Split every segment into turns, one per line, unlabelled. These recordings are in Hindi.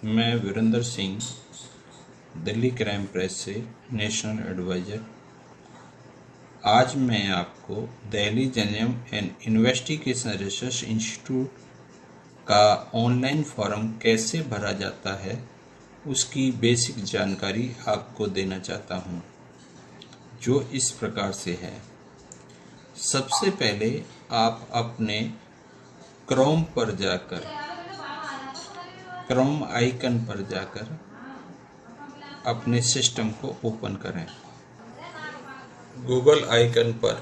मैं वीरेंद्र सिंह, दिल्ली क्राइम प्रेस से नेशनल एडवाइज़र। आज मैं आपको Delhi journalism and investigation research institute का ऑनलाइन फॉर्म कैसे भरा जाता है उसकी बेसिक जानकारी आपको देना चाहता हूँ, जो इस प्रकार से है। सबसे पहले आप अपने क्रोम पर जाकर, क्रोम आइकन पर जाकर अपने सिस्टम को ओपन करें। गूगल आइकन पर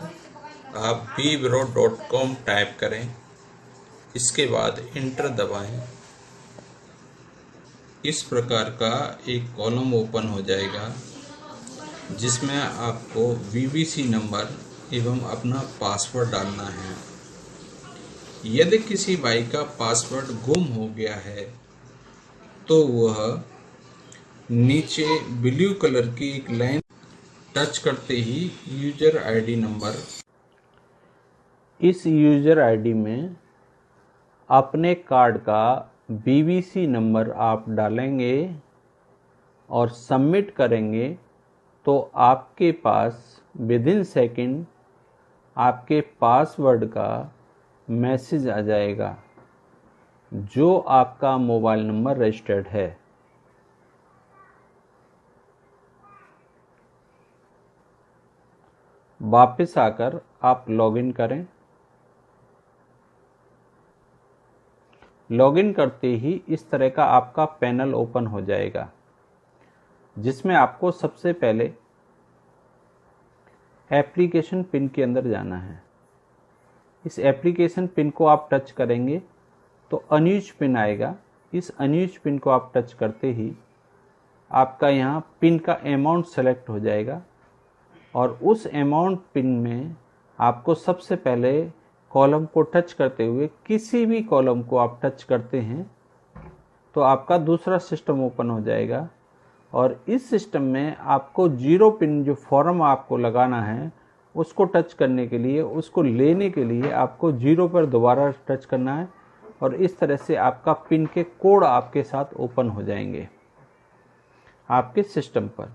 आप bbureau.com टाइप करें, इसके बाद इंटर दबाएं। इस प्रकार का एक कॉलम ओपन हो जाएगा जिसमें आपको VBC नंबर एवं अपना पासवर्ड डालना है। यदि किसी भाई का पासवर्ड गुम हो गया है तो वह नीचे ब्लू कलर की एक लाइन टच करते ही यूजर आईडी नंबर, इस यूजर आईडी में अपने कार्ड का BBC नंबर आप डालेंगे और सबमिट करेंगे तो आपके पास विदिन सेकंड आपके पासवर्ड का मैसेज आ जाएगा जो आपका मोबाइल नंबर रजिस्टर्ड है। वापस आकर आप लॉगिन करें। लॉगिन करते ही इस तरह का आपका पैनल ओपन हो जाएगा जिसमें आपको सबसे पहले एप्लीकेशन पिन के अंदर जाना है। इस एप्लीकेशन पिन को आप टच करेंगे तो अनयूज्ड पिन आएगा। इस अनयूज्ड पिन को आप टच करते ही आपका यहाँ पिन का अमाउंट सेलेक्ट हो जाएगा और उस अमाउंट पिन में आपको सबसे पहले कॉलम को टच करते हुए, किसी भी कॉलम को आप टच करते हैं तो आपका दूसरा सिस्टम ओपन हो जाएगा और इस सिस्टम में आपको 0 पिन जो फॉर्म आपको लगाना है उसको टच करने के लिए, उसको लेने के लिए आपको 0 पर दोबारा टच करना है और इस तरह से आपका पिन के कोड आपके साथ ओपन हो जाएंगे आपके सिस्टम पर।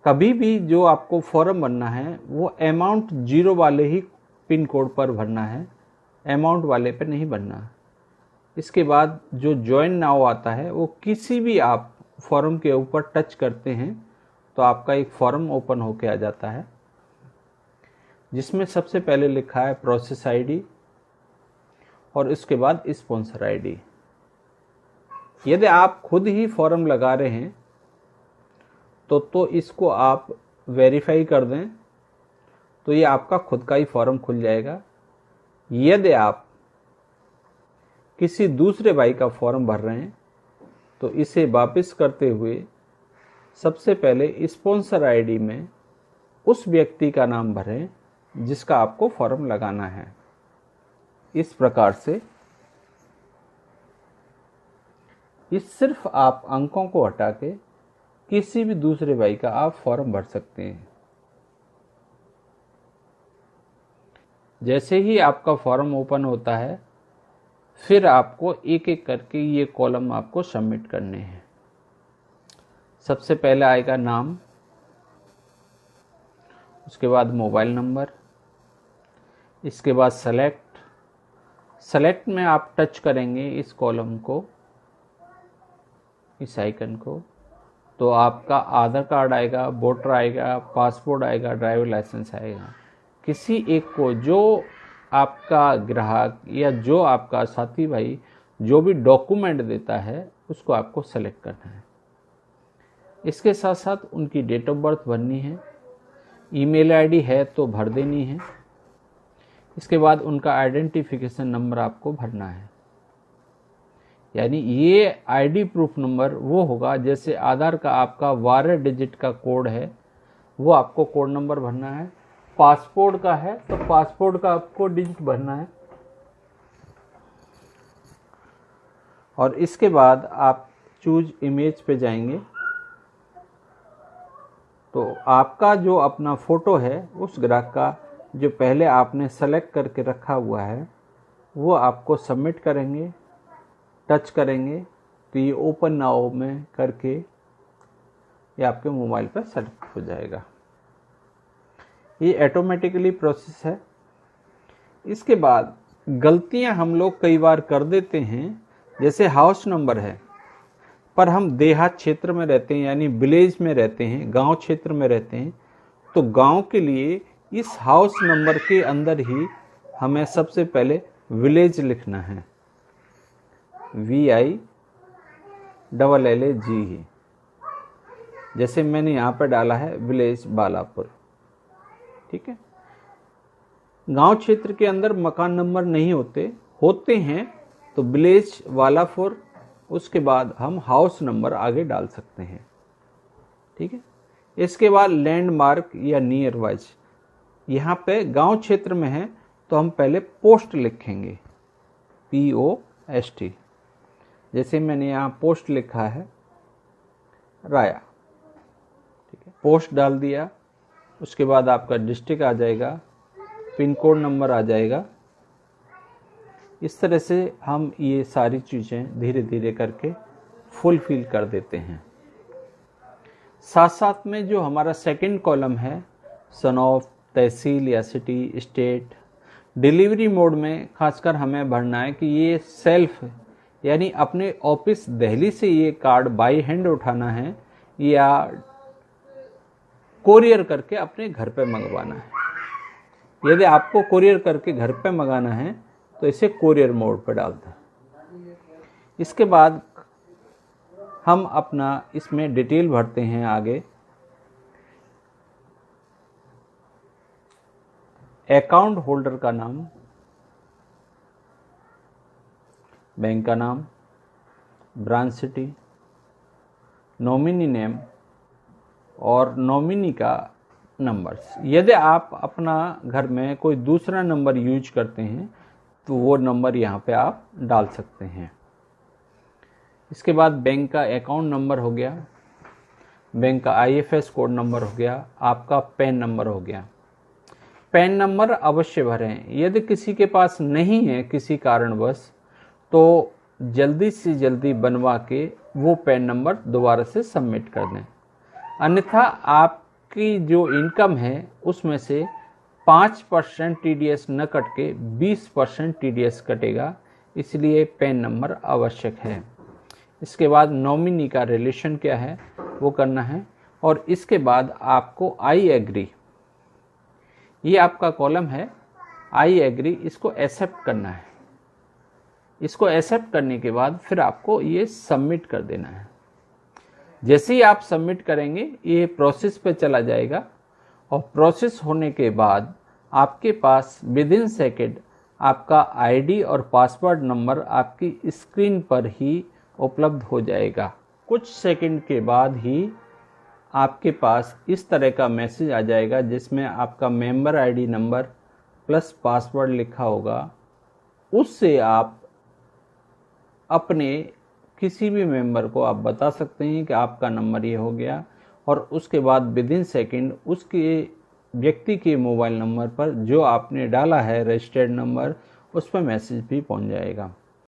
कभी भी जो आपको फॉर्म भरना है वो अमाउंट 0 वाले ही पिन कोड पर भरना है, अमाउंट वाले पर नहीं भरना। इसके बाद जो ज्वाइन नाउ आता है वो किसी भी आप फॉर्म के ऊपर टच करते हैं तो आपका एक फॉर्म ओपन होके आ जाता है जिसमें सबसे पहले लिखा है प्रोसेस आईडी और इसके बाद स्पॉन्सर आईडी। यदि आप खुद ही फॉर्म लगा रहे हैं तो इसको आप वेरीफाई कर दें तो ये आपका खुद का ही फॉर्म खुल जाएगा। यदि आप किसी दूसरे भाई का फॉर्म भर रहे हैं तो इसे वापस करते हुए सबसे पहले स्पॉन्सर आईडी में उस व्यक्ति का नाम भरें जिसका आपको फॉर्म लगाना है। इस प्रकार से सिर्फ आप अंकों को हटा के किसी भी दूसरे भाई का आप फॉर्म भर सकते हैं। जैसे ही आपका फॉर्म ओपन होता है फिर आपको एक एक करके ये कॉलम आपको सबमिट करने हैं। सबसे पहले आएगा नाम, उसके बाद मोबाइल नंबर, इसके बाद सेलेक्ट में आप टच करेंगे इस कॉलम को, इस आइकन को, तो आपका आधार कार्ड आएगा, वोटर आएगा, पासपोर्ट आएगा, ड्राइवर लाइसेंस आएगा। किसी एक को, जो आपका ग्राहक या जो आपका साथी भाई जो भी डॉक्यूमेंट देता है उसको आपको सेलेक्ट करना है। इसके साथ साथ उनकी डेट ऑफ बर्थ भरनी है, ईमेल आईडी है तो भर देनी है। इसके बाद उनका आइडेंटिफिकेशन नंबर आपको भरना है। यानी ये आईडी प्रूफ नंबर वो होगा जैसे आधार का आपका 12 डिजिट का कोड है वो आपको कोड नंबर भरना है। पासपोर्ट का है तो पासपोर्ट का आपको डिजिट भरना है। और इसके बाद आप चूज इमेज पे जाएंगे तो आपका जो अपना फोटो है उस ग्राहक का जो पहले आपने सेलेक्ट करके रखा हुआ है वो आपको सबमिट करेंगे। टच करेंगे तो ये ओपन नाउ में करके ये आपके मोबाइल पर सेट हो जाएगा। ये ऑटोमेटिकली प्रोसेस है। इसके बाद गलतियां हम लोग कई बार कर देते हैं, जैसे हाउस नंबर है पर हम देहात क्षेत्र में रहते हैं यानी विलेज में रहते हैं, गांव क्षेत्र में रहते हैं, तो गांव के लिए इस हाउस नंबर के अंदर ही हमें सबसे पहले विलेज लिखना है, VILLAGE। जैसे मैंने यहाँ पर डाला है विलेज बालापुर, ठीक है। गांव क्षेत्र के अंदर मकान नंबर नहीं होते हैं तो विलेज वालापुर, उसके बाद हम हाउस नंबर आगे डाल सकते हैं, ठीक है। इसके बाद लैंडमार्क या नियर वाइज, यहाँ पे गांव क्षेत्र में है तो हम पहले पोस्ट लिखेंगे, POST। जैसे मैंने यहाँ पोस्ट लिखा है राया, ठीक है, पोस्ट डाल दिया। उसके बाद आपका डिस्ट्रिक्ट आ जाएगा, पिन कोड नंबर आ जाएगा। इस तरह से हम ये सारी चीज़ें धीरे धीरे करके फुलफिल कर देते हैं। साथ साथ में जो हमारा सेकंड कॉलम है, सन ऑफ, तहसील या सिटी, स्टेट, डिलीवरी मोड में खासकर हमें भरना है कि ये सेल्फ यानी अपने ऑफिस दिल्ली से ये कार्ड बाई हैंड उठाना है या कोरियर करके अपने घर पे मंगवाना है। यदि आपको कोरियर करके घर पे मंगाना है तो इसे कोरियर मोड पर डाल दें। इसके बाद हम अपना इसमें डिटेल भरते हैं आगे। अकाउंट होल्डर का नाम, बैंक का नाम, ब्रांच सिटी, नॉमिनी नेम और नॉमिनी का नंबर्स। यदि आप अपना घर में कोई दूसरा नंबर यूज करते हैं तो वो नंबर यहाँ पे आप डाल सकते हैं। इसके बाद बैंक का अकाउंट नंबर हो गया, बैंक का IFS कोड नंबर हो गया, आपका पैन नंबर हो गया। पैन नंबर अवश्य भरें। यदि किसी के पास नहीं है किसी कारणवश तो जल्दी से जल्दी बनवा के वो पैन नंबर दोबारा से सबमिट कर दें, अन्यथा आपकी जो इनकम है उसमें से 5% TDS न कट के 20% TDS कटेगा, इसलिए पैन नंबर आवश्यक है। इसके बाद नॉमिनी का रिलेशन क्या है वो करना है और इसके बाद आपको आई एग्री, ये आपका कॉलम है, आई एग्री, इसको एक्सेप्ट करना है। इसको एक्सेप्ट करने के बाद फिर आपको ये सबमिट कर देना है। जैसे ही आप सबमिट करेंगे ये प्रोसेस पे चला जाएगा और प्रोसेस होने के बाद आपके पास विदिन सेकेंड आपका आईडी और पासवर्ड नंबर आपकी स्क्रीन पर ही उपलब्ध हो जाएगा। कुछ सेकंड के बाद ही आपके पास इस तरह का मैसेज आ जाएगा जिसमें आपका member ID number plus password लिखा होगा। उससे आप अपने किसी भी मेंबर को आप बता सकते हैं कि आपका नंबर ये हो गया और उसके बाद विदिन सेकंड उसके व्यक्ति के मोबाइल नंबर पर जो आपने डाला है रजिस्टर्ड नंबर, उस पर मैसेज भी पहुंच जाएगा।